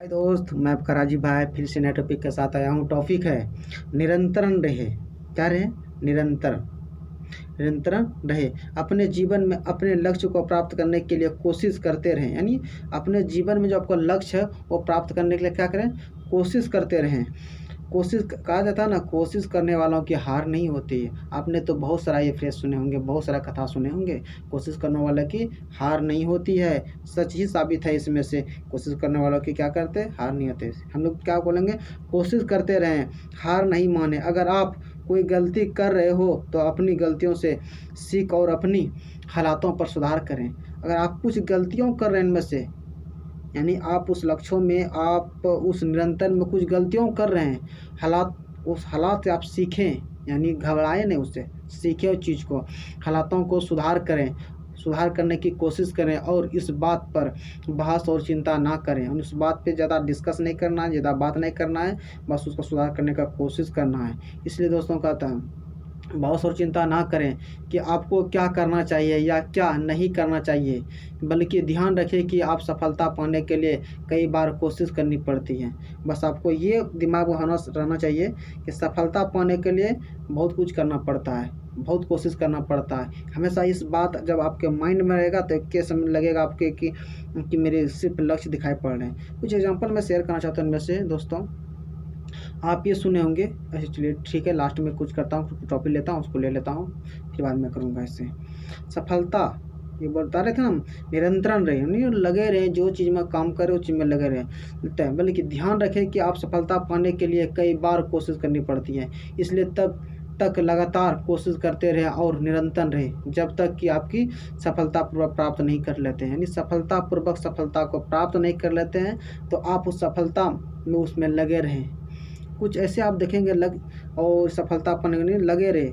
हाय दोस्त, मैं आपका राजीव भाई फिर से नए टॉपिक के साथ आया हूँ। टॉपिक है निरंतरण रहे। क्या रहे? निरंतर निरंतरण रहे। अपने जीवन में अपने लक्ष्य को प्राप्त करने के लिए कोशिश करते रहें। यानी अपने जीवन में जो आपका लक्ष्य है वो प्राप्त करने के लिए क्या करें? कोशिश करते रहें। कोशिश कहा जाता है ना, कोशिश करने वालों की हार नहीं होती है। आपने तो बहुत सारा ये फ्रेज सुने होंगे, बहुत सारा कथा सुने होंगे। कोशिश करने वाले की हार नहीं होती है। सच ही साबित है इसमें से। कोशिश करने वालों की क्या करते हैं? हार नहीं होते। हम लोग क्या बोलेंगे? कोशिश करते रहें, हार नहीं माने। अगर आप कोई गलती कर रहे हो तो अपनी गलतियों से सीख और अपनी हालातों पर सुधार करें। अगर आप कुछ गलतियों कर रहे हैं इनमें से, यानी आप उस लक्ष्यों में, आप उस निरंतर में कुछ गलतियों कर रहे हैं, उस हालात से आप सीखें। यानी घबराएं नहीं, उससे सीखें उस चीज़ को, हालातों को सुधार करें, सुधार करने की कोशिश करें। और इस बात पर बहस और चिंता ना करें। उस बात पे ज़्यादा डिस्कस नहीं करना है, ज़्यादा बात नहीं करना है, बस उसको सुधार करने का कोशिश करना है। इसलिए दोस्तों कहता हूँ, बहुत और चिंता ना करें कि आपको क्या करना चाहिए या क्या नहीं करना चाहिए, बल्कि ध्यान रखें कि आप सफलता पाने के लिए कई बार कोशिश करनी पड़ती है। बस आपको ये दिमाग में रहना चाहिए कि सफलता पाने के लिए बहुत कुछ करना पड़ता है, बहुत कोशिश करना पड़ता है। हमेशा इस बात जब आपके माइंड में रहेगा तो एक समय लगेगा आपके कि मेरे सिर्फ लक्ष्य दिखाई पड़ रहे हैं। कुछ एग्जाम्पल मैं शेयर करना चाहता हूँ इनमें से। दोस्तों, आप ये सुने होंगे। अच्छा चलिए ठीक है, लास्ट में कुछ करता हूँ, टॉपिक लेता हूँ, उसको ले लेता हूँ, फिर बाद में करूँगा इससे। सफलता, ये बता रहे थे हम, निरंतरण रहे, नहीं लगे रहे, जो चीज़ में काम करें उस चीज़ में लगे रहे। बल्कि ध्यान रखें कि आप सफलता पाने के लिए कई बार कोशिश करनी पड़ती है। इसलिए तब तक लगातार कोशिश करते रहे और निरंतर रहे जब तक कि आपकी सफलतापूर्वक प्राप्त नहीं कर लेते हैं। यानी सफलतापूर्वक सफलता को प्राप्त नहीं कर लेते हैं तो आप उस सफलता में उसमें लगे रहें। कुछ ऐसे आप देखेंगे और सफलता पाने के लिए लगे रहे।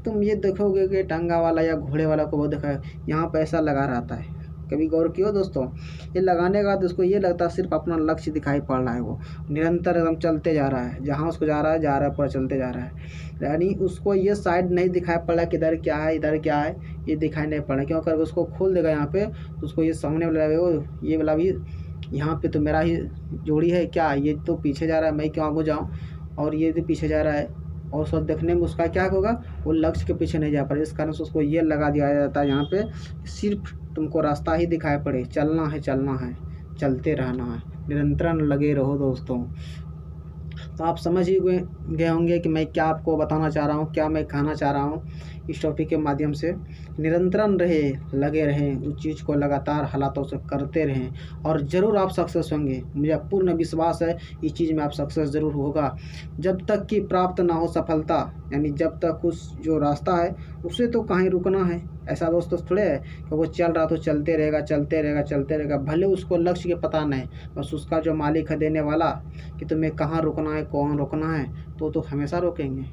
तुम ये देखोगे कि टांगा वाला या घोड़े वाला को बहुत देखा है, यहाँ पैसा लगा रहता है। कभी गौर किया दोस्तों? ये लगाने के बाद उसको ये लगता है सिर्फ अपना लक्ष्य दिखाई पड़ रहा है। वो निरंतर एकदम चलते जा रहा है, जहाँ उसको जा रहा है पूरा चलते जा रहा है। यानी उसको ये साइड नहीं दिखाई पड़ रहा है कि इधर क्या है, इधर क्या है, ये दिखाई नहीं पड़ रहा। क्यों? अगर उसको खोल देगा यहाँ पे तो उसको ये सामने वाला ये वाला भी, यहाँ पे तो मेरा ही जोड़ी है क्या, ये तो पीछे जा रहा है, मैं क्यों आगे जाऊँ, और ये भी पीछे जा रहा है। और सब देखने में उसका क्या होगा, वो लक्ष्य के पीछे नहीं जा पा रहा। इस कारण से उसको ये लगा दिया जाता है यहाँ पे, सिर्फ तुमको रास्ता ही दिखाई पड़े, चलना है, चलते रहना है, निरंतर लगे रहो दोस्तों। तो आप समझ ही गए होंगे कि मैं क्या आपको बताना चाह रहा हूँ, क्या मैं कहना चाह रहा हूँ इस टॉपिक के माध्यम से। निरंतर रहे, लगे रहें, उस चीज़ को लगातार हालातों से करते रहें और ज़रूर आप सक्सेस होंगे। मुझे पूर्ण विश्वास है इस चीज़ में आप सक्सेस ज़रूर होगा। जब तक कि प्राप्त ना हो सफलता, यानी जब तक उस जो रास्ता है उसे तो कहीं रुकना है। ऐसा दोस्तों थोड़े है कि वो चल रहा तो चलते रहेगा, भले उसको लक्ष्य के पता नहीं, बस उसका जो मालिक है देने वाला कि तुम्हें कहाँ रुकना है, कौन रोकना है, तो हमेशा रोकेंगे।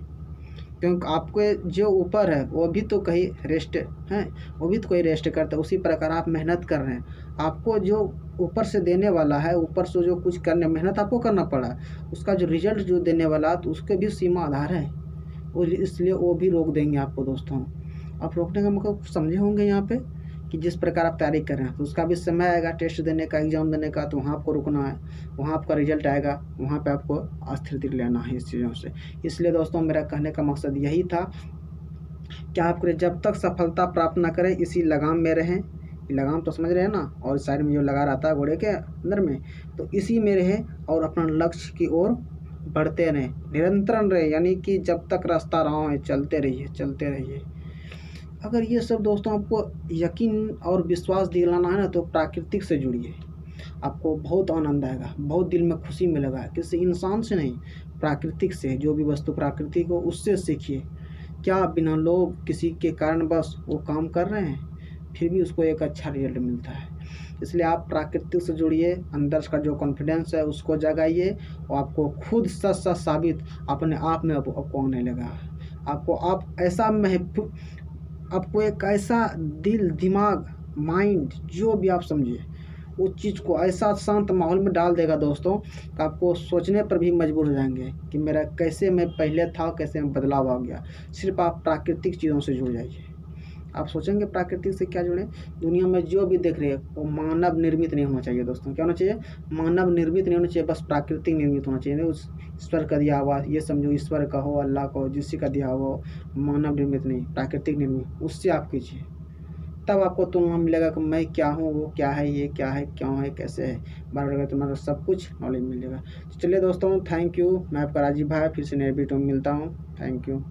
क्योंकि आपको जो ऊपर है वो भी तो कहीं रेस्ट है, वो भी तो कोई रेस्ट करता है। उसी प्रकार आप मेहनत कर रहे हैं, आपको जो ऊपर से देने वाला है, ऊपर से जो कुछ करने मेहनत आपको करना पड़ा, उसका जो रिजल्ट जो देने वाला तो उसके भी सीमा आधार है, और इसलिए वो भी रोक देंगे आपको। दोस्तों, आप रोकने का मतलब समझे होंगे यहाँ पे कि जिस प्रकार आप तैयारी कर रहे हैं तो उसका भी समय आएगा टेस्ट देने का, एग्ज़ाम देने का, तो वहाँ आपको रुकना है, वहाँ आपका रिजल्ट आएगा, वहाँ पे आपको स्थिति लेना है इस चीज़ों से। इसलिए दोस्तों, मेरा कहने का मकसद यही था कि आप जब तक सफलता प्राप्त ना करें इसी लगाम में रहें। लगाम तो समझ रहे हैं ना, और साइड में जो लगा रहता है घोड़े के अंदर में, तो इसी में रहें और अपना लक्ष्य की ओर बढ़ते रहें, निरंतर रहें। यानी कि जब तक रास्ता रहा है चलते रहिए। अगर ये सब दोस्तों आपको यकीन और विश्वास दिलाना है ना, तो प्राकृतिक से जुड़िए, आपको बहुत आनंद आएगा, बहुत दिल में खुशी मिलेगा। किसी इंसान से नहीं, प्राकृतिक से, जो भी वस्तु प्राकृतिक हो उससे सीखिए। क्या बिना लोग किसी के कारण बस वो काम कर रहे हैं, फिर भी उसको एक अच्छा रिजल्ट मिलता है। इसलिए आप प्राकृतिक से जुड़िए, अंदर का जो कॉन्फिडेंस है उसको जगाइए, और आपको खुद सच साबित अपने आप में आपको होने लगा। आप ऐसा आपको एक ऐसा दिल, दिमाग, माइंड, जो भी आप समझिए, उस चीज़ को ऐसा शांत माहौल में डाल देगा दोस्तों कि आपको सोचने पर भी मजबूर हो जाएंगे कि मेरा कैसे मैं पहले था, कैसे मैं बदलाव आ गया। सिर्फ आप प्राकृतिक चीज़ों से जुड़ जाइए, आप सोचेंगे प्राकृतिक से क्या जुड़े। दुनिया में जो भी देख रहे हैं वो मानव निर्मित नहीं होना चाहिए दोस्तों। क्या होना चाहिए, मानव निर्मित नहीं होना चाहिए, बस प्राकृतिक निर्मित होना चाहिए। उस ईश्वर का दिया हुआ, ये समझो ईश्वर का हो, अल्लाह का हो, जिसी का दिया हुआ हो, मानव निर्मित नहीं, प्राकृतिक निर्मित, उससे आप कीजिए। तब आपको तुलना मिलेगा कि मैं क्या हूँ, वो क्या है, ये क्या है, क्यों है, कैसे है, बार बार तुम्हारा सब कुछ नॉलेज मिलेगा। तो चलिए दोस्तों, थैंक यू। मैं आपका राजीव भाई, फिर से नए वीडियो में मिलता हूँ। Thank you.